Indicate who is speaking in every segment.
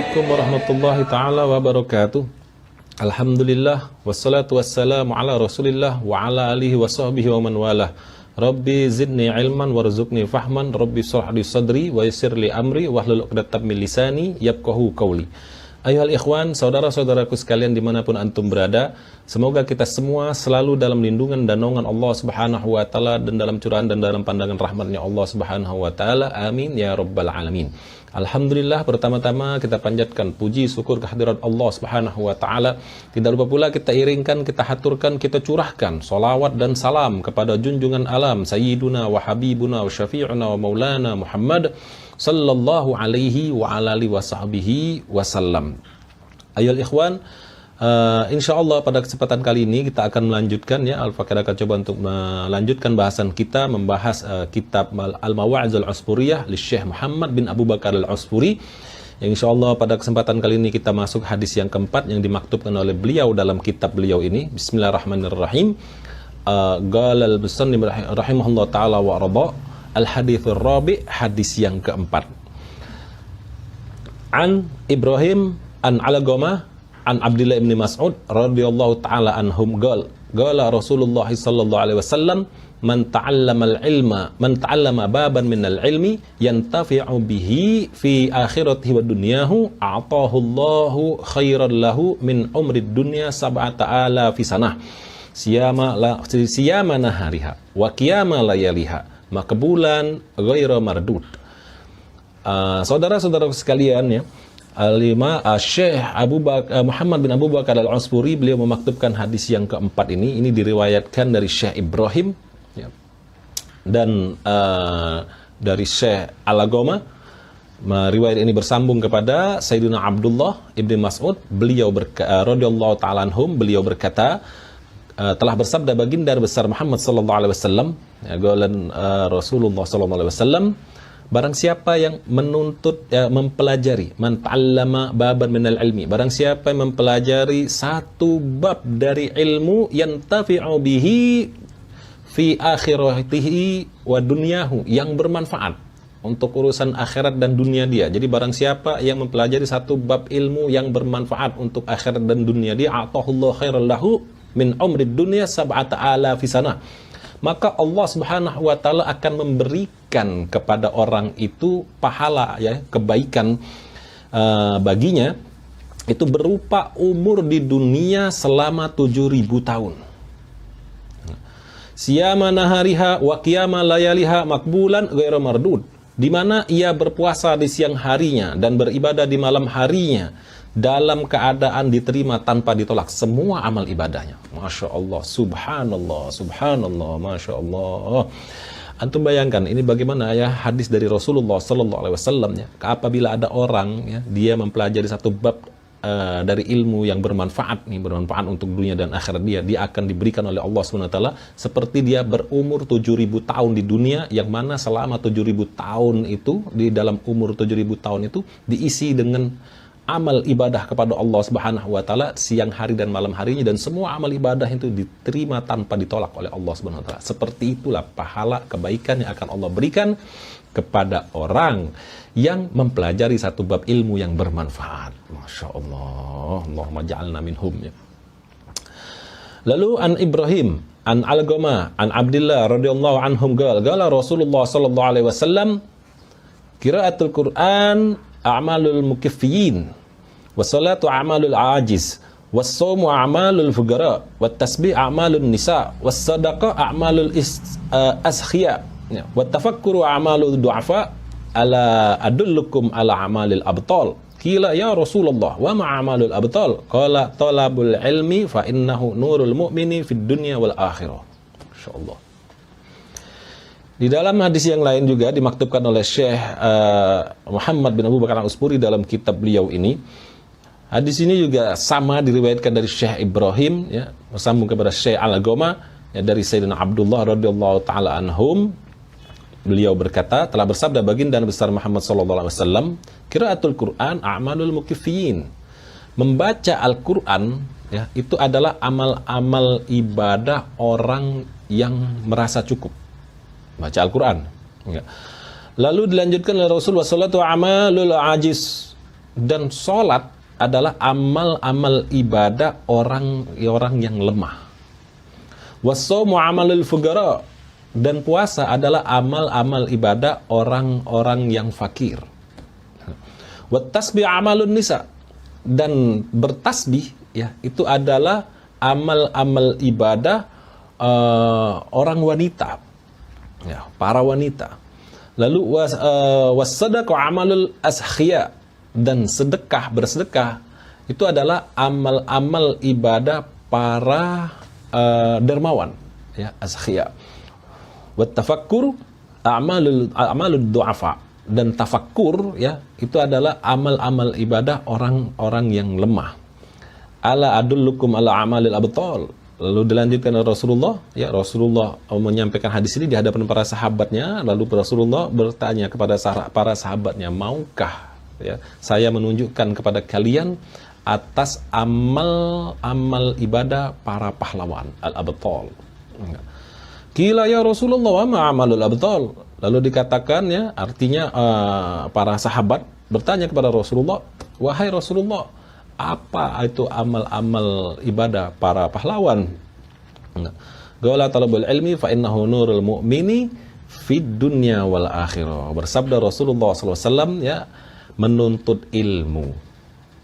Speaker 1: Assalamualaikum warahmatullahi ta'ala wabarakatuh. Alhamdulillah, wassalatu wassalamu ala rasulillah wa ala alihi wa sahbihi wa man walah. Rabbi zidni ilman warzuqni fahman. Rabbi shrah li sadri wa yassir li amri wahlul 'uqdatam min lisani yafqahu qawli. Ayuhal ikhwan, saudara-saudaraku sekalian dimanapun antum berada, semoga kita semua selalu dalam lindungan dan naungan Allah subhanahu wa ta'ala, dan dalam curahan dan dalam pandangan rahmatnya Allah subhanahu wa ta'ala. Amin ya rabbal alamin. Alhamdulillah, pertama-tama kita panjatkan puji syukur kehadirat Allah subhanahu wa ta'ala. Tidak lupa pula kita iringkan, kita haturkan, kita curahkan salawat dan salam kepada junjungan alam Sayyiduna wa Habibuna wa Syafi'una wa Maulana Muhammad sallallahu alaihi wa ala alihi wa sahbihi wasallam. Ayol ikhwan, insyaallah pada kesempatan kali ini kita akan melanjutkan, ya, Al-Fakir akan coba untuk melanjutkan bahasan kita, membahas kitab Al-Mawa'idz Al-Usfuriyah li Syekh Muhammad bin Abu Bakar Al-Usfuri. Yang insyaallah pada kesempatan kali ini kita masuk hadis yang keempat yang dimaktubkan oleh beliau dalam kitab beliau ini. Bismillahirrahmanirrahim. Qala al-Musannif rahimahullah taala wa arda. Al-hadithur rabi', hadis yang keempat. An Ibrahim an Alaqamah an Abdullah ibn Mas'ud radhiyallahu ta'ala anhum qala Rasulullah sallallahu alaihi wasallam man ta'allama baban minal ilmi yantafi'u bihi fi akhiratihi wa dunyahu a'tahu Allahu khairan lahu min umrid dunya sab'ata alafi sanah siyama nahariha wa qiyama layaliha makbulan ghairu mardud. Saudara-saudara sekalian, ya, Syekh Muhammad bin Abu Bakar Al-Usfuri, beliau memaktubkan hadis yang keempat ini. Ini diriwayatkan dari Syekh Ibrahim, ya, dan dari Syekh Alaqamah. Riwayat ini bersambung kepada Sayyidina Abdullah ibn Mas'ud. Beliau radhiyallahu ta'ala anhum, beliau berkata, telah bersabda baginda besar Muhammad sallallahu alaihi wasallam, ya, Rasulullah sallallahu alaihi wasallam, barang siapa yang menuntut, ya, mempelajari, man ta'allama baban minal ilmi, barang siapa yang mempelajari satu bab dari ilmu, yantafi'u bihi fi akhiratihi wa dunyahu, yang bermanfaat untuk urusan akhirat dan dunia dia. Jadi barang siapa yang mempelajari satu bab ilmu yang bermanfaat untuk akhirat dan dunia dia, atahullahu khairan lahu min umrid dunya sab'ata alafi sanah, maka Allah subhanahu wa ta'ala akan memberikan kepada orang itu pahala, ya, kebaikan baginya itu berupa umur di dunia selama 7.000 tahun. Siyama nahariha wa qiyama layaliha makbulan ghairu mardud, di mana ia berpuasa di siang harinya dan beribadah di malam harinya dalam keadaan diterima tanpa ditolak semua amal ibadahnya. Masya Allah, subhanallah, subhanallah, masya Allah. Antum bayangkan ini bagaimana, ya, hadis dari Rasulullah sallallahu alaihi wasallam, ya. Apabila ada orang, ya, dia mempelajari satu bab dari ilmu yang bermanfaat untuk dunia dan akhirat dia akan diberikan oleh Allah Subhanahu wa taala seperti dia berumur 7.000 tahun di dunia, yang mana selama 7.000 tahun itu, di dalam umur 7.000 tahun itu diisi dengan amal ibadah kepada Allah Subhanahu wa taala siang hari dan malam harinya, dan semua amal ibadah itu diterima tanpa ditolak oleh Allah Subhanahu wa taala. Seperti itulah pahala kebaikan yang akan Allah berikan kepada orang yang mempelajari satu bab ilmu yang bermanfaat. Masya Allah, Allahumma ja'alna minhum, ya. Lalu an Ibrahim an Alaqamah an Abdullah radhiyallahu anhum qala Rasulullah sallallahu alaihi wasallam qiraatul Quran a'malul mukaffiyin, wassalatu a'malul ajiz, wassaumu a'malul fuqara, wattasbih a'malun nisa, wassadaqah a'malul askhiya, wattafakkuru a'malul du'afa, ala adullukum ala a'malil abtal. Qila ya Rasulullah wa ma a'malul abtal? Qala talabul ilmi fa innahu nurul mu'mini fid dunya wal akhirah. Insyaallah. Di dalam hadis yang lain juga dimaktubkan oleh Syekh Muhammad bin Abu Bakar Al-Usfuri dalam kitab beliau ini. Hadis ini juga sama diriwayatkan dari Syekh Ibrahim, ya, bersambung kepada Syekh Alaqamah, ya, dari Sayyidina Abdullah radhiyallahu taala anhum. Beliau berkata, telah bersabda baginda besar Muhammad sallallahu alaihi wasallam, qiraatul Quran a'malul mukaffiyin. Membaca Al-Qur'an, ya, itu adalah amal-amal ibadah orang yang merasa cukup. Baca Al-Quran, ya. Lalu dilanjutkan oleh Rasulullah sallallahu amalul ajiz, dan sholat adalah amal-amal ibadah orang yang lemah. Wassaumu amalul fuqara, dan puasa adalah amal-amal ibadah orang-orang yang fakir. Wattasbih amalun nisa, dan bertasbih ya itu adalah amal-amal ibadah orang wanita, ya, para wanita. Lalu wassadaqah amalul askhia, dan bersedekah itu adalah amal-amal ibadah para dermawan, ya, askhia. Wattafakkur amalul du'afa, dan tafakkur ya itu adalah amal-amal ibadah orang-orang yang lemah. Ala adullukum ala amalil abtal. Lalu dilanjutkan oleh Rasulullah, ya, Rasulullah menyampaikan hadis ini di hadapan para sahabatnya. Lalu Rasulullah bertanya kepada para sahabatnya, maukah ya saya menunjukkan kepada kalian atas amal-amal ibadah para pahlawan al-abtal? Qila ya Rasulullah, wa ma amalul abtal? Lalu dikatakan, ya, artinya para sahabat bertanya kepada Rasulullah, wahai Rasulullah, apa itu amal-amal ibadah para pahlawan? Qala talabul ilmi fa innahu nurul mu'mini fid dunya wal akhirah. Bersabda Rasulullah SAW, ya, menuntut ilmu.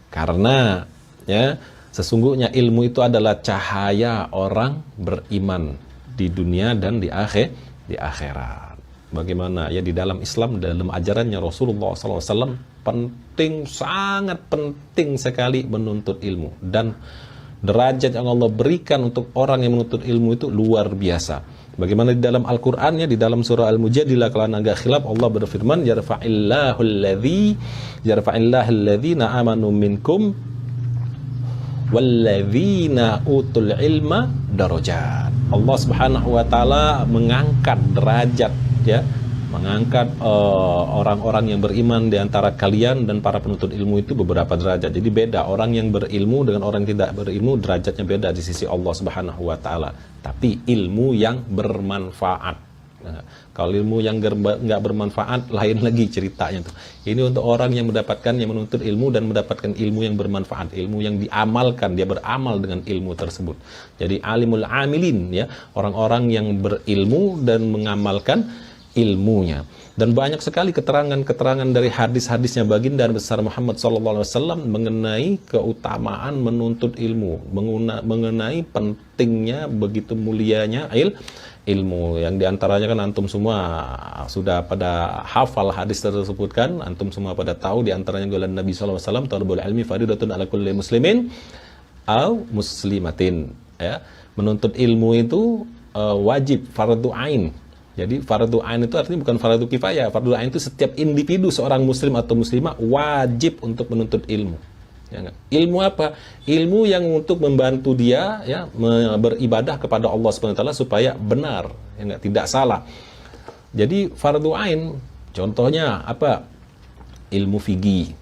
Speaker 1: Karena ya sesungguhnya ilmu itu adalah cahaya orang beriman di dunia dan di akhirat. Bagaimana ya di dalam Islam, dalam ajarannya Rasulullah SAW penting, sangat penting sekali menuntut ilmu, dan derajat yang Allah berikan untuk orang yang menuntut ilmu itu luar biasa. Bagaimana di dalam Al-Qur'an, ya, di dalam surah Al-Mujadilah, kalau agak khilaf, Allah berfirman, yarfa'illahu alladhina amanu minkum walladzina utul ilma darajat. Allah Subhanahu wa taala mengangkat derajat, ya, mengangkat orang-orang yang beriman di antara kalian dan para penuntut ilmu itu beberapa derajat. Jadi beda orang yang berilmu dengan orang yang tidak berilmu, derajatnya beda di sisi Allah Subhanahu wa taala. Tapi ilmu yang bermanfaat. Nah, kalau ilmu yang nggak bermanfaat, lain lagi ceritanya tuh. Ini untuk orang yang menuntut ilmu dan mendapatkan ilmu yang bermanfaat, ilmu yang diamalkan, dia beramal dengan ilmu tersebut. Jadi alimul amilin, ya, orang-orang yang berilmu dan mengamalkan ilmunya. Dan banyak sekali keterangan-keterangan dari hadis-hadisnya baginda besar Muhammad SAW mengenai keutamaan menuntut ilmu, mengenai pentingnya, begitu mulianya ilmu, yang diantaranya kan antum semua sudah pada hafal hadis tersebut kan, antum semua pada tahu diantaranya qala Nabi SAW, talabul ilmi faridatun ala kulli muslimin au muslimatin, ya, menuntut ilmu itu wajib, fardu ain. Jadi fardu ain itu artinya bukan fardu kifayah. Fardu ain itu setiap individu seorang muslim atau muslimah wajib untuk menuntut ilmu. Ya, ilmu apa? Ilmu yang untuk membantu dia, ya, beribadah kepada Allah SWT supaya benar, ya, tidak salah. Jadi fardu ain contohnya apa? Ilmu fikih.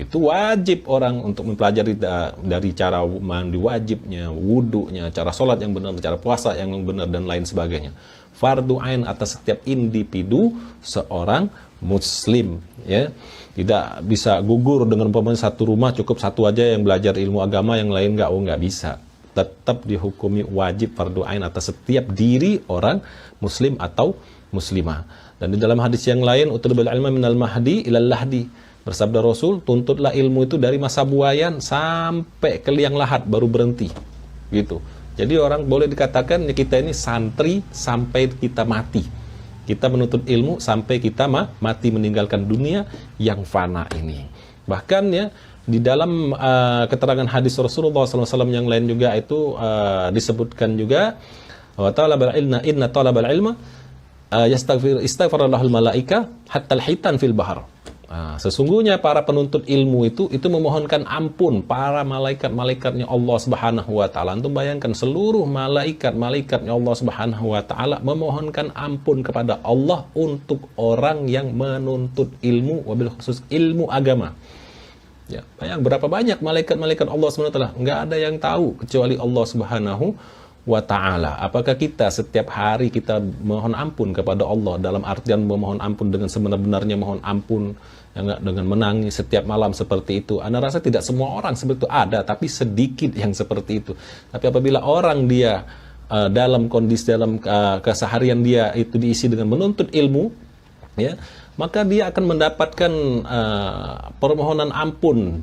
Speaker 1: Itu wajib orang untuk mempelajari dari cara mandi wajibnya, wudunya, cara sholat yang benar, cara puasa yang benar, dan lain sebagainya. Fardu ain atas setiap individu seorang muslim, ya. Tidak bisa gugur dengan umpamanya satu rumah cukup satu aja yang belajar ilmu agama, yang lain nggak bisa. Tetap dihukumi wajib fardu ain atas setiap diri orang muslim atau muslimah. Dan di dalam hadis yang lain, utlubul ilma minal mahdi ilal lahdi. Bersabda Rasul, tuntutlah ilmu itu dari masa buayan sampai ke liang lahat baru berhenti. Gitu. Jadi orang boleh dikatakan, ya, kita ini santri sampai kita mati. Kita menuntut ilmu sampai kita mati meninggalkan dunia yang fana ini. Bahkan, ya, di dalam keterangan hadis Rasulullah SAW yang lain juga itu disebutkan juga, wa talabal ilma inna talabal ilma yastaghfir lahul malaika hatta al-hitan fil bahar. Sesungguhnya para penuntut ilmu itu memohonkan ampun para malaikat-malaikatnya Allah Subhanahu wa taala. Antum bayangkan seluruh malaikat-malaikatnya Allah Subhanahu wa taala memohonkan ampun kepada Allah untuk orang yang menuntut ilmu, wabil khusus ilmu agama. Ya, berapa banyak malaikat-malaikat Allah Subhanahu wa taala? Enggak ada yang tahu kecuali Allah Subhanahu wa ta'ala. Apakah kita setiap hari kita mohon ampun kepada Allah dalam artian memohon ampun dengan sebenar-benarnya mohon ampun, ya enggak, dengan menangis setiap malam seperti itu? Anda rasa tidak semua orang seperti itu, ada, tapi sedikit yang seperti itu. Tapi apabila orang dia dalam kondisi dalam keseharian dia itu diisi dengan menuntut ilmu, ya, maka dia akan mendapatkan permohonan ampun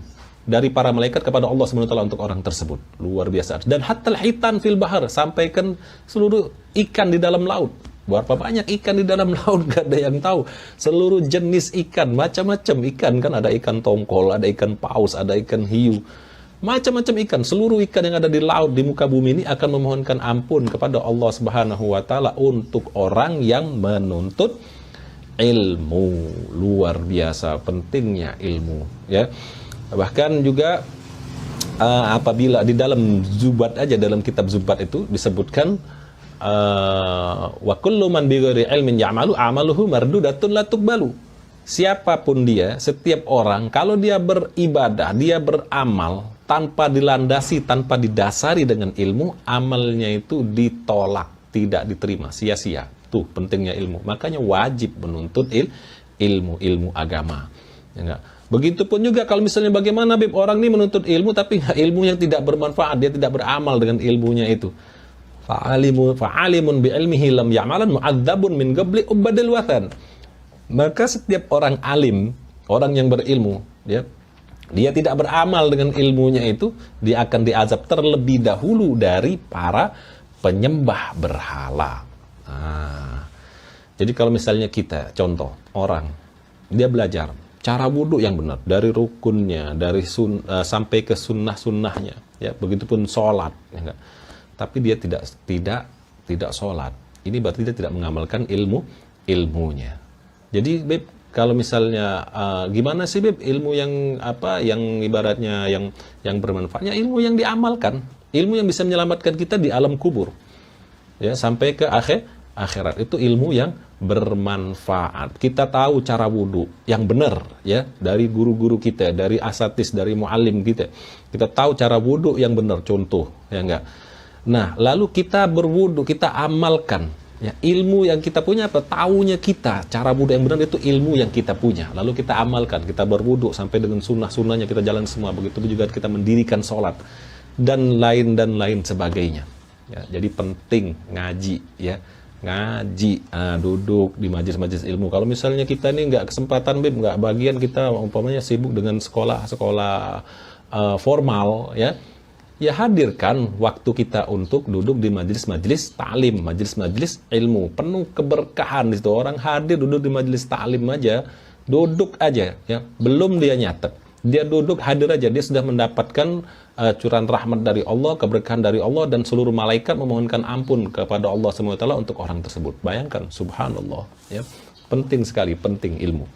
Speaker 1: dari para malaikat kepada Allah SWT untuk orang tersebut. Luar biasa. Dan hatta hitan fil bahar, sampaikan seluruh ikan di dalam laut. Berapa banyak ikan di dalam laut, gak ada yang tahu. Seluruh jenis ikan, macam-macam ikan, kan ada ikan tongkol, ada ikan paus, ada ikan hiu, macam-macam ikan. Seluruh ikan yang ada di laut, di muka bumi ini akan memohonkan ampun kepada Allah SWT untuk orang yang menuntut ilmu. Luar biasa pentingnya ilmu, ya. Bahkan juga apabila di dalam Zubat aja, dalam kitab Zubat itu disebutkan wa kullu man bighairi ilmin ya'malu amaluhu mardudatun la tuqbalu. Siapapun dia, setiap orang, kalau dia beribadah, dia beramal tanpa dilandasi, tanpa didasari dengan ilmu, amalnya itu ditolak, tidak diterima, sia-sia. Tuh pentingnya ilmu. Makanya wajib menuntut ilmu agama. Ya enggak? Begitupun juga kalau misalnya bagaimana orang ini menuntut ilmu tapi ilmu yang tidak bermanfaat, dia tidak beramal dengan ilmunya itu. Fa'alimun bi'ilmihi lam ya'malan mu'adzabun min qabli ubadil wathan. Maka setiap orang alim, orang yang berilmu, dia tidak beramal dengan ilmunya itu, dia akan diazab terlebih dahulu dari para penyembah berhala. Nah, jadi kalau misalnya kita, contoh, orang, dia belajar cara wudhu yang benar, dari rukunnya, dari sampai ke sunnah-sunnahnya, ya, begitupun sholat, ya enggak? Tapi dia tidak sholat. Ini berarti dia tidak mengamalkan ilmunya. Jadi, Beb, kalau misalnya gimana sih, Beb, ilmu yang yang ibaratnya yang bermanfaatnya, ilmu yang diamalkan, ilmu yang bisa menyelamatkan kita di alam kubur, ya, sampai ke akhirat. Itu ilmu yang bermanfaat. Kita tahu cara wudhu yang benar, ya, dari guru-guru kita, dari asatis, dari muallim kita. Kita tahu cara wudhu yang benar, contoh, ya enggak. Nah, lalu kita berwudhu, kita amalkan, ya, ilmu yang kita punya apa? Taunya kita, cara wudhu yang benar itu ilmu yang kita punya. Lalu kita amalkan, kita berwudhu sampai dengan sunnah-sunnahnya kita jalan semua. Begitu juga kita mendirikan sholat dan lain sebagainya. Ya, jadi penting ngaji, ya. Ngaji, duduk di majelis-majelis ilmu. Kalau misalnya kita ini nggak kesempatan, Beb, nggak bagian, kita umpamanya sibuk dengan sekolah formal, ya hadirkan waktu kita untuk duduk di majelis-majelis ta'lim, majelis-majelis ilmu, penuh keberkahan di situ. Orang hadir duduk di majelis ta'lim aja, duduk aja, ya, belum dia nyatet, dia duduk hadir aja, dia sudah mendapatkan curahan rahmat dari Allah, keberkahan dari Allah, dan seluruh malaikat memohonkan ampun kepada Allah SWT untuk orang tersebut. Bayangkan, subhanallah, ya, penting sekali, penting ilmu.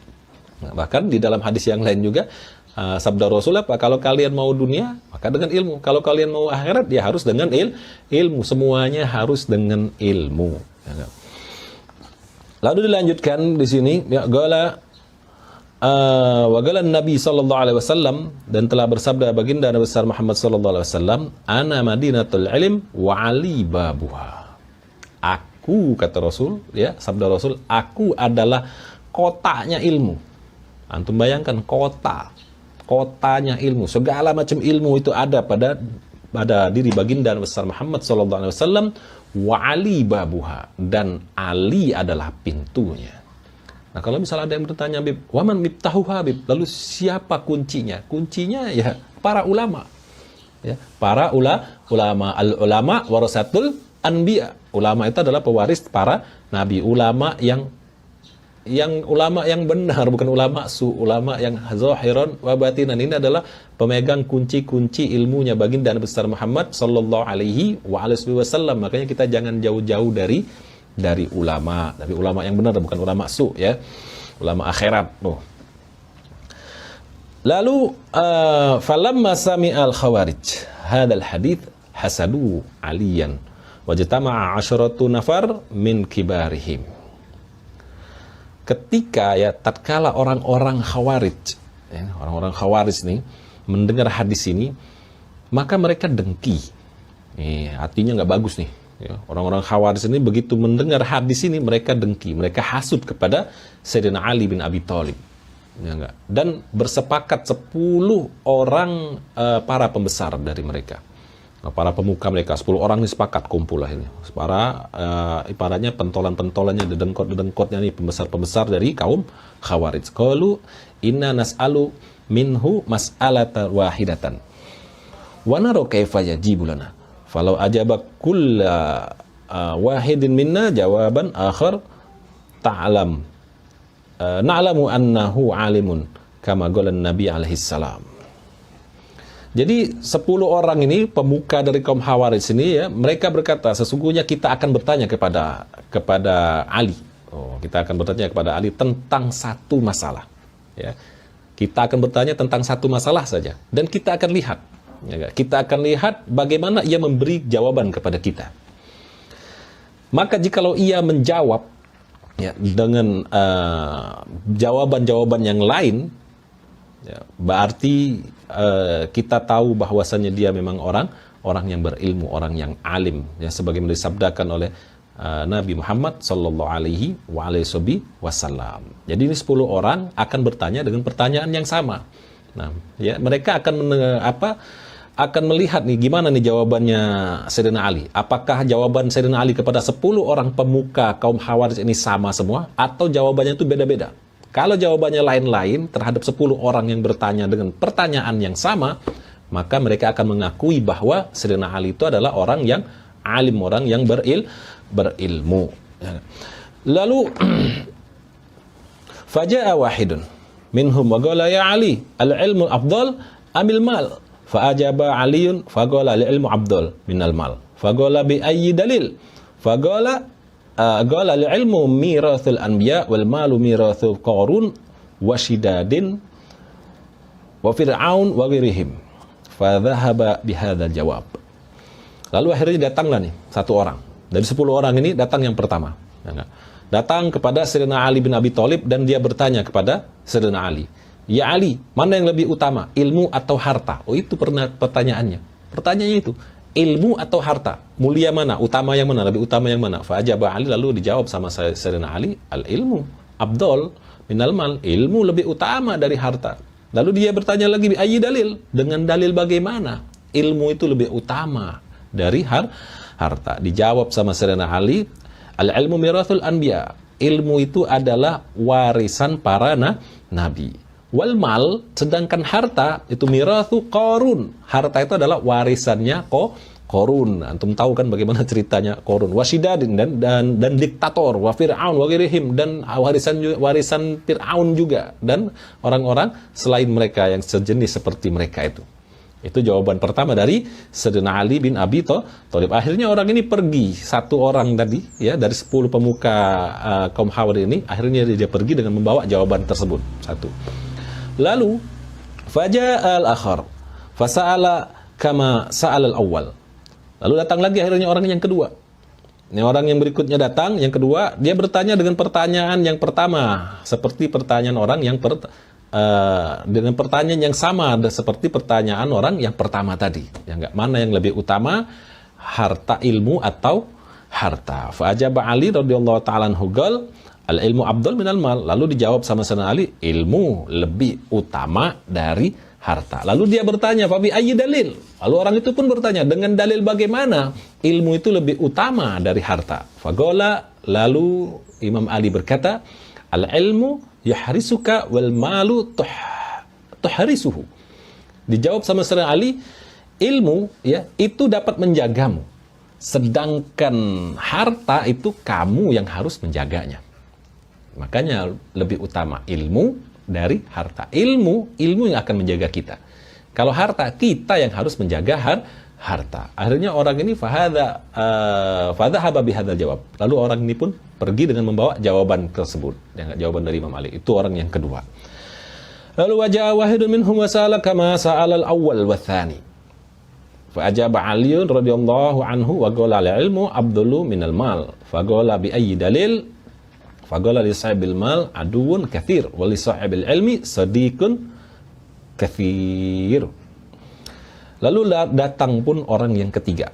Speaker 1: Nah, bahkan di dalam hadis yang lain juga sabda Rasul apa? Kalau kalian mau dunia, maka dengan ilmu. Kalau kalian mau akhirat, ya harus dengan ilmu. Semuanya harus dengan ilmu. Ya, lalu dilanjutkan di sini, ya, wagalan Nabi sallallahu alaihi wasallam, dan telah bersabda baginda Nabi besar Muhammad sallallahu alaihi wasallam, ana madinatul ilm wa ali babuha. Aku, kata Rasul, ya, sabda Rasul, aku adalah kotanya ilmu. Antum bayangkan, kotanya ilmu, segala macam ilmu itu ada pada diri baginda Nabi besar Muhammad sallallahu alaihi wasallam, wa ali babuha, dan Ali adalah pintunya. Nah, kalau misalnya ada yang bertanya, Bib, waman miftahuha, Bib, lalu siapa kuncinya? Kuncinya ya para ulama. Ya, para ulama, al-ulama warasatul anbiya. Ulama itu adalah pewaris para nabi. Ulama yang ulama yang benar, bukan ulama su, ulama yang zahiran wa batinan. Ini adalah pemegang kunci-kunci ilmunya baginda Nabi besar Muhammad sallallahu alaihi wasallam. Makanya kita jangan jauh-jauh dari ulama, tapi ulama yang benar, bukan ulama su, ya, ulama akhirat. Lalu falamma sami'al khawarij hadzal hadits hasadu aliyan wajtama'a 'asharatu nafar min kibarihim. Ketika, ya, tatkala orang-orang khawarij, ya, orang-orang khawarij nih mendengar hadis ini, maka mereka dengki, Hatinya nggak bagus nih. Ya, orang-orang Khawarij ini begitu mendengar hadis ini mereka dengki, mereka hasut kepada Sayyidina Ali bin Abi Thalib. Ya, enggak? Dan bersepakat 10 orang para pembesar dari mereka. Nah, para pemuka mereka, 10 orang ini sepakat kumpul lah ini. Para ibaratnya pentolan-pentolannya, dedengkot-dedengkotnya nih, pembesar-pembesar dari kaum Khawarij. Qalu inna nas'alu minhu mas'alatan wahidatan. Wa nara kaifa yajibu lana. Falau ajaba kulla wahidin minna jawaban akhar ta'lam na'lamu annahu alimun kama qala Nabi alaihi salam. Jadi 10 orang ini pemuka dari kaum Khawarij ini ya, mereka berkata sesungguhnya kita akan bertanya kepada Ali. Kita akan bertanya kepada Ali tentang satu masalah. Ya. Kita akan bertanya tentang satu masalah saja dan kita akan lihat. Ya, kita akan lihat bagaimana ia memberi jawaban kepada kita. Maka jikalau ia menjawab ya, dengan jawaban-jawaban yang lain, ya, berarti kita tahu bahwasannya dia memang orang yang berilmu, orang yang alim, ya, sebagaimana disabdakan oleh Nabi Muhammad sallallahu alaihi wasallam. Jadi ini 10 orang akan bertanya dengan pertanyaan yang sama. Nah, ya, mereka akan melihat nih gimana nih jawabannya Sayyidina Ali. Apakah jawaban Sayyidina Ali kepada 10 orang pemuka kaum Khawarij ini sama semua atau jawabannya itu beda-beda? Kalau jawabannya lain-lain terhadap 10 orang yang bertanya dengan pertanyaan yang sama, maka mereka akan mengakui bahwa Sayyidina Ali itu adalah orang yang alim, orang yang berilmu. Lalu faja'a wahidun minhum wa qala ya Ali al-ilmu afdal amil mal. Fa'ajaba Aliun faqala al-ilmu afdal minal mal. Faqala bi ayyi dalil? Faqala qala al-ilmu mirathul anbiya wal malu mirathul Qarun wa Shidadin wa Fir'aun wa ghairihim. Fa dhahaba bi hadzal jawab. Lalu akhirnya datanglah nih satu orang. Dari 10 orang ini datang yang pertama. Datang kepada Sayyidina Ali bin Abi Thalib dan dia bertanya kepada Sayyidina Ali, "Ya Ali, mana yang lebih utama, ilmu atau harta?" Itu pernah pertanyaannya. Pertanyaannya itu, ilmu atau harta? Mulia mana? Utama yang mana? Lebih utama yang mana? Fa'ajaba Ali, lalu dijawab sama Sayyidina Ali, al-ilmu afdal minal mal. Ilmu lebih utama dari harta. Lalu dia bertanya lagi, bi ayyi dalil? Dengan dalil bagaimana ilmu itu lebih utama dari harta? Dijawab sama Sayyidina Ali, al-ilmu mirathul anbiya. Ilmu itu adalah warisan para nabi. Wal mal, sedangkan harta itu mirathu Qarun. Harta itu adalah warisannya Qarun. Antum tahu kan bagaimana ceritanya Qarun. Wasidadin dan diktator, wa Fir'aun wa ghairihim, dan warisan Fir'aun juga, dan orang-orang selain mereka yang sejenis seperti mereka itu. Itu jawaban pertama dari Sayyidina Ali bin Abi Thalib. Akhirnya orang ini pergi, satu orang tadi ya dari 10 pemuka kaum Khawarij ini, akhirnya dia pergi dengan membawa jawaban tersebut satu. Lalu faja'al akhar fasa'ala kama sa'al al-awwal. Lalu datang lagi akhirnya orang yang kedua. Ini orang yang berikutnya datang, yang kedua, dia bertanya dengan pertanyaan yang pertama, seperti pertanyaan orang yang dengan pertanyaan yang sama seperti pertanyaan orang yang pertama tadi. Ya enggak, mana yang lebih utama, harta, ilmu atau harta? Fa ajaba Ali radhiyallahu ta'ala anhu qala al-ilmu afdal minal mal. Lalu dijawab sama Sayyidina Ali, ilmu lebih utama dari harta. Lalu dia bertanya, fa bi ayyi dalil? Lalu orang itu pun bertanya, dengan dalil bagaimana ilmu itu lebih utama dari harta? Faqala, lalu Imam Ali berkata, al-ilmu yahrisuka wal malu tuhrisuhu. Dijawab sama Sayyidina Ali, ilmu ya itu dapat menjagamu, sedangkan harta itu kamu yang harus menjaganya. Makanya lebih utama ilmu dari harta. Ilmu yang akan menjaga kita. Kalau harta, kita yang harus menjaga harta. Akhirnya orang ini fadhahaba bihadzal jawab. Lalu orang ini pun pergi dengan membawa jawaban tersebut. Jawaban dari Imam Ali. Itu orang yang kedua. Lalu wajah wahidun minhum wasala kama sa'al al-awwal wa tsani. Fa ajaba Ali radhiyallahu anhu wa qala al-ilmu abdulu minal mal. Fa qala bi ayyi dalil? Faqala li sahibil mal aduun kathir wa li sahibil ilmi sadiqun kathir. Lalu datang pun orang yang ketiga.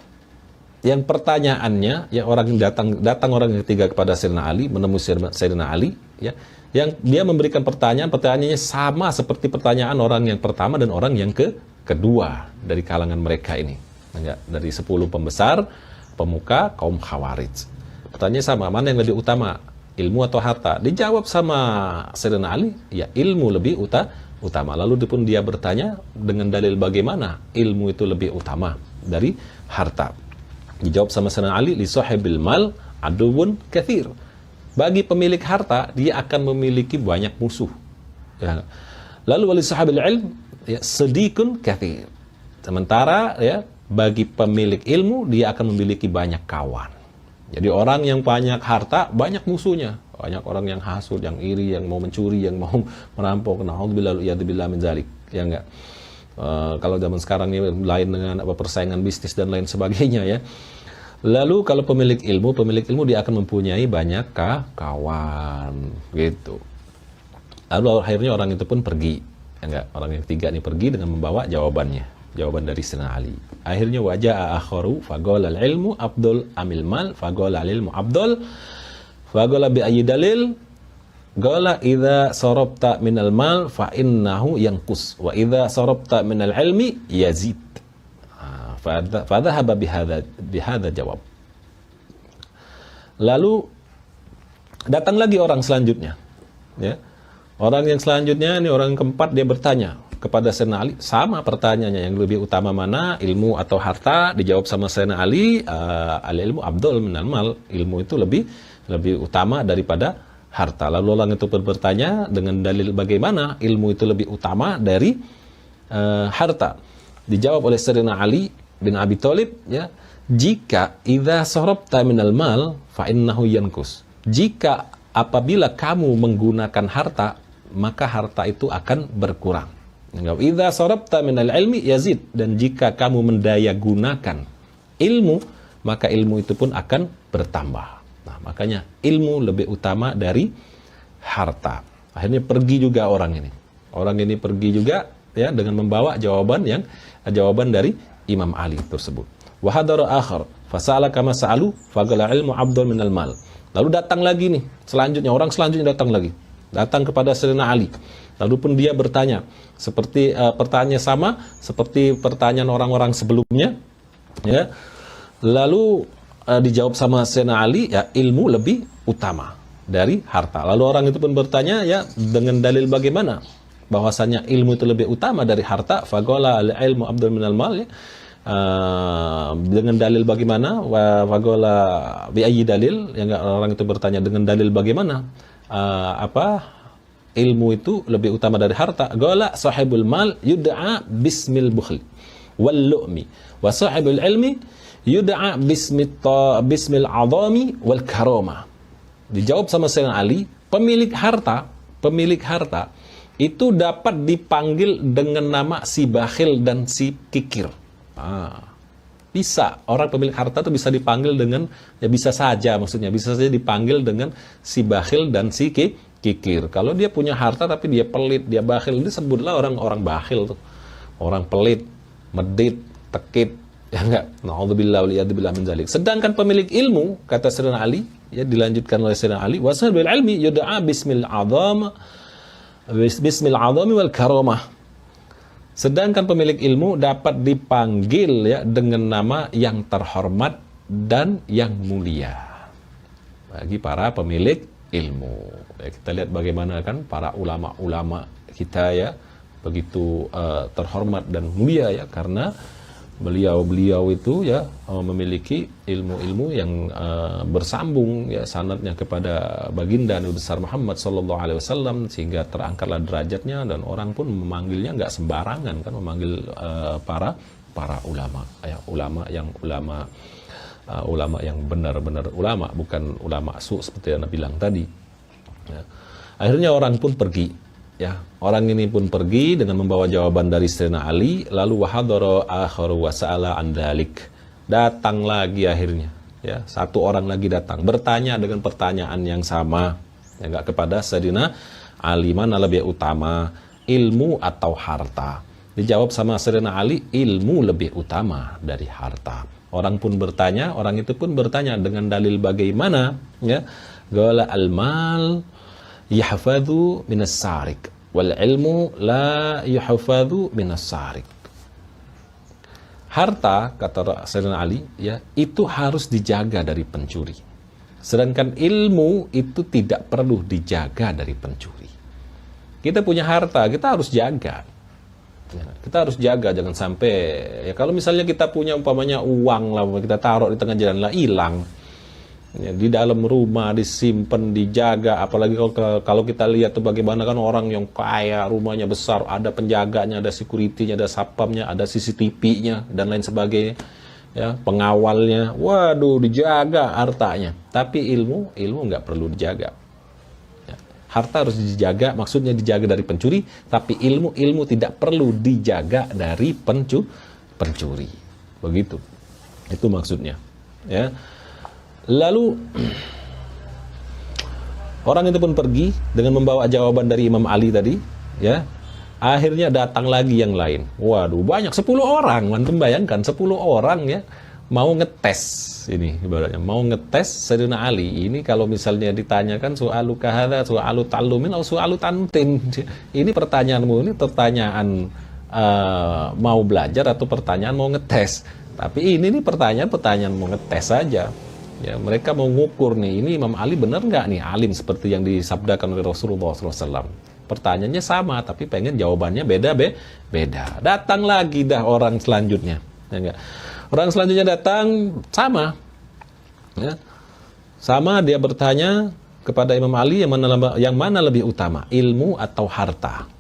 Speaker 1: yang pertanyaannya, ya orang yang datang orang yang ketiga kepada Sayyidina Ali, menemui Sayyidina Ali, ya, yang dia memberikan pertanyaannya sama seperti pertanyaan orang yang pertama dan orang yang kedua dari kalangan mereka ini. Enggak, dari 10 pembesar pemuka kaum Khawarij. Pertanyaannya sama, mana yang lebih utama, ilmu atau harta? Dijawab sama Sayyidina Ali, ya ilmu lebih utama. Lalu pun dia bertanya dengan dalil bagaimana ilmu itu lebih utama dari harta. Dijawab sama Sayyidina Ali, li sahibil mal aduwwun katsir. Bagi pemilik harta, dia akan memiliki banyak musuh. Ya. Lalu wali sahibil ilm, ya, sedikun katsir. Sementara ya, bagi pemilik ilmu, dia akan memiliki banyak kawan. Jadi orang yang banyak harta, banyak musuhnya. Banyak orang yang hasud, yang iri, yang mau mencuri, yang mau merampok. Na'udzubillah min dzalik. Ya enggak. Kalau zaman sekarang ini lain dengan persaingan bisnis dan lain sebagainya ya. Lalu kalau pemilik ilmu dia akan mempunyai banyak kawan gitu. Lalu akhirnya orang itu pun pergi. Ya enggak, orang yang ketiga ini pergi dengan membawa jawaban dari Sayyidina Ali. Akhirnya wajah akharu faqala al-ilmu afdal amil mal faqala al-ilmu afdal faqala bi ayyi dalil qala idza sarabta minal mal fa innahu yanqus wa idza sarabta minal ilmi yazid. Fadhahaba bihadza jawab. Lalu datang lagi orang selanjutnya, ya. Orang yang selanjutnya ini orang keempat, dia bertanya kepada Sayyidina Ali, sama pertanyaannya, yang lebih utama mana, ilmu atau harta? Dijawab sama Sayyidina Ali, al-ilmu afdal minal mal, ilmu itu lebih utama daripada harta. Lalu orang itu bertanya dengan dalil bagaimana ilmu itu lebih utama dari harta. Dijawab oleh Sayyidina Ali bin Abi Thalib, ya, jika idza sarabta minal mal fa innahu yankus. Jika apabila kamu menggunakan harta, maka harta itu akan berkurang. Idza sarabta minal ilmi yazid, dan jika kamu mendaya gunakan ilmu, maka ilmu itu pun akan bertambah. Nah, makanya ilmu lebih utama dari harta. Akhirnya pergi juga orang ini. Orang ini pergi juga, ya, dengan membawa jawaban dari Imam Ali tersebut. Wa hadara akhar fasala kama sa'alu faqala ilmu afdal minal mal. Lalu datang lagi nih, orang selanjutnya datang lagi. Datang kepada Sayyidina Ali. Lalu pun dia bertanya seperti pertanyaan sama seperti pertanyaan orang-orang sebelumnya, ya. Lalu dijawab sama Sayyidina Ali, ya, ilmu lebih utama dari harta. Lalu orang itu pun bertanya, ya, dengan dalil bagaimana bahwasanya ilmu itu lebih utama dari harta? Faqala al-ilmu afdal minal mal, ya. Dengan dalil bagaimana? Wa faqala bi ayyi dalil? Yang orang itu bertanya dengan dalil bagaimana? Ilmu itu lebih utama dari harta? Qala sahibul mal yud'a bismil bukhli wal lu'mi wa sahibul ilmi yud'a bismil adami wal karoma. Dijawab sama Sayyidina Ali, pemilik harta itu dapat dipanggil dengan nama si bakhil dan si kikir. Bisa, orang pemilik harta itu bisa dipanggil dengan, ya bisa saja dipanggil dengan si bakhil dan si kikir. Kalau dia punya harta tapi dia pelit, dia bakhil, disebutlah orang-orang bakhil tuh. Orang pelit, medit, tekit, ya enggak. Na'udzubillah waliyadzubillah min dzalik. Sedangkan pemilik ilmu, kata Sayyidina Ali, ya, dilanjutkan oleh Sayyidina Ali, wasahibul ilmi yud'a bismil azami wal karamah. Sedangkan pemilik ilmu dapat dipanggil, ya, dengan nama yang terhormat dan yang mulia bagi para pemilik ilmu. Ya, kita lihat bagaimana kan para ulama-ulama kita, ya, begitu terhormat dan mulia, ya, karena beliau itu, ya, memiliki ilmu-ilmu yang bersambung, ya, sanadnya kepada baginda Nabi besar Muhammad sallallahu alaihi wasallam, sehingga terangkatlah derajatnya dan orang pun memanggilnya nggak sembarangan kan, memanggil para ulama, ya, ulama yang benar-benar ulama, bukan ulama su seperti yang Anda bilang tadi, ya. Akhirnya orang pun pergi, ya, orang ini pun pergi dengan membawa jawaban dari Sayyidina Ali. Lalu wahadara akharu wa sa'ala an dzalik. Datang lagi akhirnya, ya, satu orang lagi datang bertanya dengan pertanyaan yang sama, ya, enggak, kepada Sayyidina Ali, mana lebih utama, ilmu atau harta? Dijawab sama Sayyidina Ali, ilmu lebih utama dari harta. Orang pun bertanya, orang itu pun bertanya dengan dalil bagaimana, ya. Qala al-mal yahfadhu minas sarik wal ilmu la yahfadhu minas sarik. Harta, kata Sayyidina Ali, ya, itu harus dijaga dari pencuri. Sedangkan ilmu itu tidak perlu dijaga dari pencuri. Kita punya harta, kita harus jaga. Ya, kita harus jaga, jangan sampai, ya kalau misalnya kita punya umpamanya uang lah, kita taruh di tengah jalan lah, hilang. Ya, di dalam rumah disimpan, dijaga, apalagi kalau kita lihat tuh bagaimana kan orang yang kaya, rumahnya besar, ada penjaganya, ada security-nya, ada satpamnya, ada CCTV-nya dan lain sebagainya, ya, pengawalnya, waduh, dijaga hartanya. Tapi ilmu nggak perlu dijaga. Ya, harta harus dijaga, maksudnya dijaga dari pencuri, tapi ilmu tidak perlu dijaga dari pencuri. Begitu, itu maksudnya, ya. Lalu orang itu pun pergi dengan membawa jawaban dari Imam Ali tadi, ya. Akhirnya datang lagi yang lain. Waduh, banyak, 10 orang. Antum bayangkan 10 orang, ya, mau ngetes ini, ibaratnya mau ngetes Sayyidina Ali. Ini kalau misalnya ditanyakan soalu kahada, soalu ta'lumin atau soalu tantin. Ini pertanyaanmu ini pertanyaan mau belajar atau pertanyaan mau ngetes. Tapi ini nih pertanyaan mau ngetes saja. Ya, mereka mau ngukur nih, ini Imam Ali benar nggak nih alim seperti yang disabdakan oleh Rasulullah SAW. Pertanyaannya sama, tapi pengen jawabannya beda. Datang lagi dah orang selanjutnya. Ya, enggak? Orang selanjutnya datang sama, ya, sama, dia bertanya kepada Imam Ali, yang mana lebih utama, ilmu atau harta?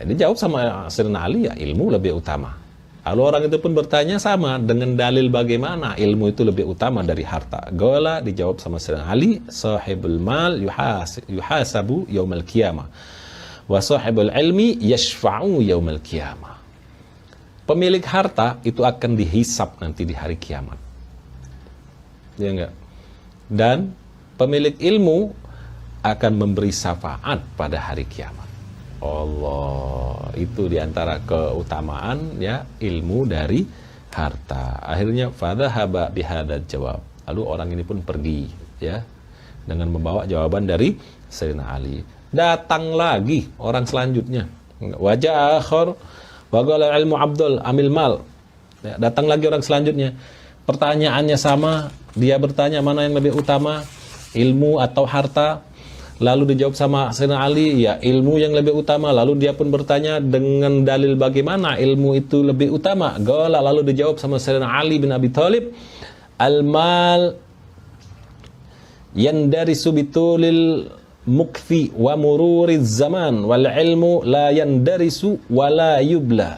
Speaker 1: Ya, dia jawab sama Sayyidina Ali, ya ilmu lebih utama. Lalu orang itu pun bertanya sama dengan dalil bagaimana ilmu itu lebih utama dari harta. Qala, dijawab sama Sayyidina Ali, sahibul mal yuhasabu yaumal qiyamah wa sahibul ilmi yashfa'u yaumal qiyamah. Pemilik harta itu akan dihisap nanti di hari kiamat. Ya enggak? Dan pemilik ilmu akan memberi syafaat pada hari kiamat. Allah, itu diantara keutamaan, ya, ilmu dari harta. Akhirnya fadhahaba bihadzal jawab. Lalu orang ini pun pergi, ya, dengan membawa jawaban dari Sayyidina Ali. Datang lagi orang selanjutnya. Wajah akhir wa qala ilmu Abdul amil mal. Ya, datang lagi orang selanjutnya. Pertanyaannya sama, dia bertanya mana yang lebih utama, ilmu atau harta? Lalu dijawab sama Sayyidina Ali, ya ilmu yang lebih utama. Lalu dia pun bertanya dengan dalil bagaimana ilmu itu lebih utama. Qala, lalu dijawab sama Sayyidina Ali bin Abi Thalib, al-mal yandarisu bitulil mukthi wa mururiz zaman wal ilmu la yandarisu wa la yubla.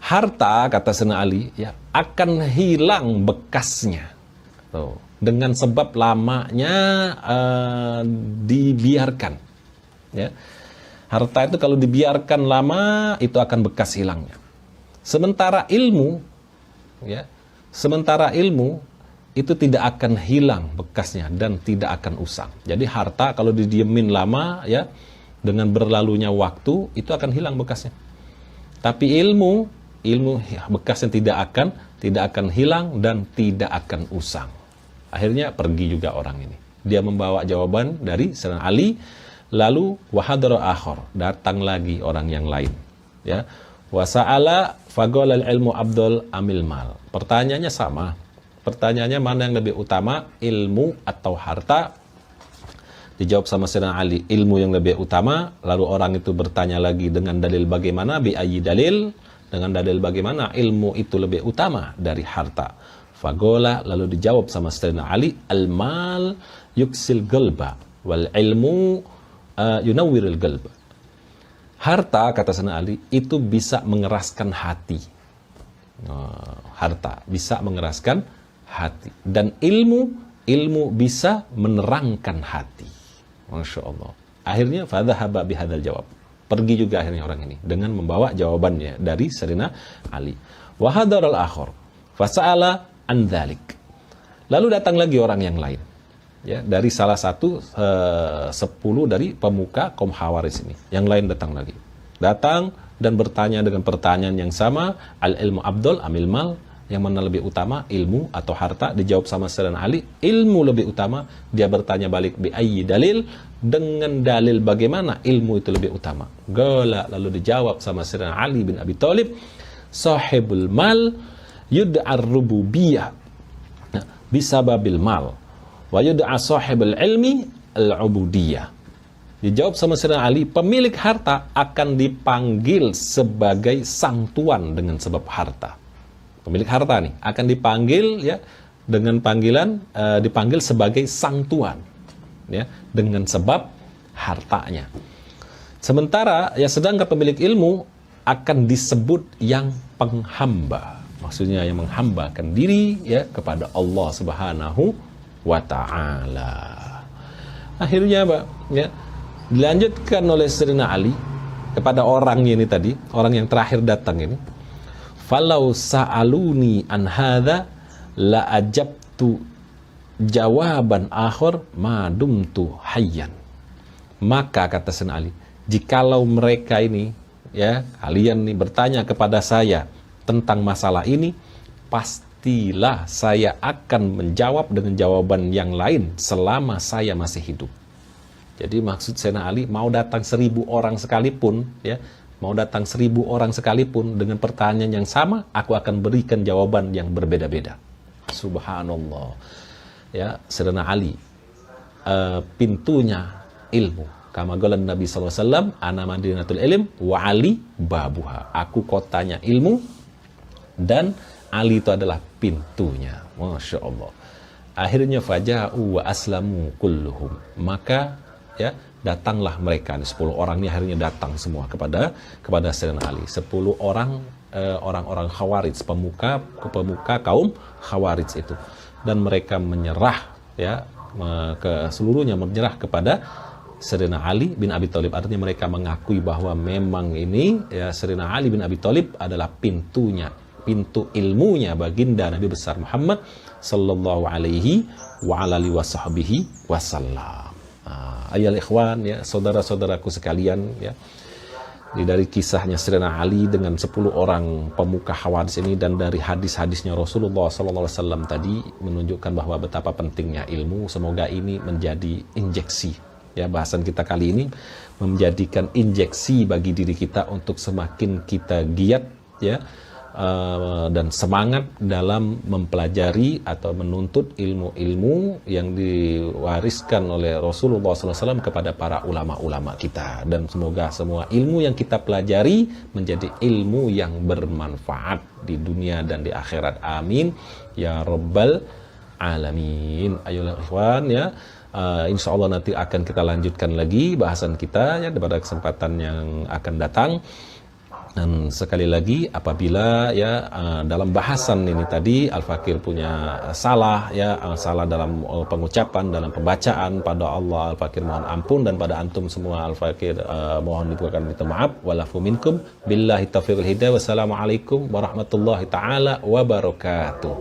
Speaker 1: Harta, kata Sayyidina Ali, ya, akan hilang bekasnya. Tuh, dengan sebab lamanya dibiarkan, ya. Harta itu kalau dibiarkan lama itu akan bekas hilangnya. Sementara ilmu, ya, itu tidak akan hilang bekasnya dan tidak akan usang. Jadi harta kalau didiemin lama, ya, dengan berlalunya waktu itu akan hilang bekasnya. Tapi ilmu bekasnya tidak akan hilang dan tidak akan usang. Akhirnya pergi juga orang ini. Dia membawa jawaban dari Sayyidina Ali. Lalu wahadara akhar, datang lagi orang yang lain, ya. Wasa'ala faqala ilmu Abdul amil mal. Pertanyaannya sama. Pertanyaannya mana yang lebih utama, ilmu atau harta? Dijawab sama Sayyidina Ali, ilmu yang lebih utama. Lalu orang itu bertanya lagi dengan dalil bagaimana, bi ayyi dalil, dengan dalil bagaimana ilmu itu lebih utama dari harta. Fagola, lalu dijawab sama Sayyidina Ali, al-mal yuksil qalba wal ilmu yunawwirul qalba. Harta, kata Sayyidina Ali, itu bisa mengeraskan hati. Harta bisa mengeraskan hati, dan ilmu bisa menerangkan hati. Masya Allah. Akhirnya fadhahaba bihadzal jawab. Pergi juga akhirnya orang ini dengan membawa jawabannya dari Sayyidina Ali. Wa hadaral akhar fasa'ala an dzalik. Lalu datang lagi orang yang lain, ya, dari salah satu 10 dari pemuka kaum Khawarizm ini. Yang lain datang lagi. Datang dan bertanya dengan pertanyaan yang sama, al ilmu Abdul amil mal. Yang mana lebih utama, ilmu atau harta? Dijawab sama Sayyidina Ali, ilmu lebih utama. Dia bertanya balik, bi ayyi dalil, dengan dalil bagaimana ilmu itu lebih utama? Gala, lalu dijawab sama Sayyidina Ali bin Abi Thalib, sahibul mal yud'ar rububiyah bisababil mal wa yud'a sahibul ilmi al-ubudiyah. Dijawab sama Sayyidina Ali, pemilik harta akan dipanggil sebagai sang tuan dengan sebab harta. Pemilik harta nih akan dipanggil ya dengan panggilan dipanggil sebagai sang tuan ya dengan sebab hartanya. Sementara ya sedangkan pemilik ilmu akan disebut yang penghamba. Maksudnya yang menghambakan diri ya kepada Allah Subhanahu wa taala. Akhirnya Pak ya dilanjutkan oleh Sayyidina Ali kepada orang ini tadi, orang yang terakhir datang ini. Falau sa'aluni an hadza la ajabtu jawaban akhir ma dumtu hayyan. Maka kata Sayyidina Ali, jikalau mereka ini ya kalian nih bertanya kepada saya tentang masalah ini, pastilah saya akan menjawab dengan jawaban yang lain selama saya masih hidup. Jadi maksud Sayyidina Ali, mau datang 1000 orang sekalipun ya, mau datang 1000 orang sekalipun dengan pertanyaan yang sama, aku akan berikan jawaban yang berbeda-beda. Subhanallah. Ya, Sayyidina Ali pintunya ilmu. Kama qala Nabi sallallahu alaihi wasallam, ana madinatul ilm wa Ali babuha. Aku kotanya ilmu dan Ali itu adalah pintunya. Masya Allah. Akhirnya faja'u wa aslamu kulluhum. Maka ya datanglah mereka, 10 orang ini akhirnya datang semua kepada Sayyidina Ali. 10 orang orang-orang Khawarij, pemuka kaum Khawarij itu, dan mereka menyerah ya ke seluruhnya, menyerah kepada Sayyidina Ali bin Abi Thalib. Artinya mereka mengakui bahwa memang ini ya Sayyidina Ali bin Abi Thalib adalah pintunya, pintu ilmunya baginda Nabi besar Muhammad sallallahu alaihi wa ala alihi wasahbihi wasallam. Ayol ikhwan ya, saudara-saudaraku sekalian ya, dari kisahnya Sayyidina Ali dengan 10 orang pemuka Khawarij ini dan dari hadis-hadisnya Rasulullah SAW tadi menunjukkan bahwa betapa pentingnya ilmu. Semoga ini menjadi injeksi ya, bahasan kita kali ini menjadikan injeksi bagi diri kita untuk semakin kita giat ya dan semangat dalam mempelajari atau menuntut ilmu-ilmu yang diwariskan oleh Rasulullah SAW kepada para ulama-ulama kita. Dan semoga semua ilmu yang kita pelajari menjadi ilmu yang bermanfaat di dunia dan di akhirat. Amin ya rabbal alamin. Ayolah ikhwan ya, insya Allah nanti akan kita lanjutkan lagi bahasan kita ya pada kesempatan yang akan datang. Dan sekali lagi, apabila ya dalam bahasan ini tadi Al-Fakir punya salah ya, salah dalam pengucapan, dalam pembacaan, pada Allah Al-Fakir mohon ampun, dan pada antum semua Al-Fakir mohon dibukakan minta maaf. Walafu minkum billahi taufiq wal hidayah. Wassalamualaikum warahmatullahi taala wabarakatuh.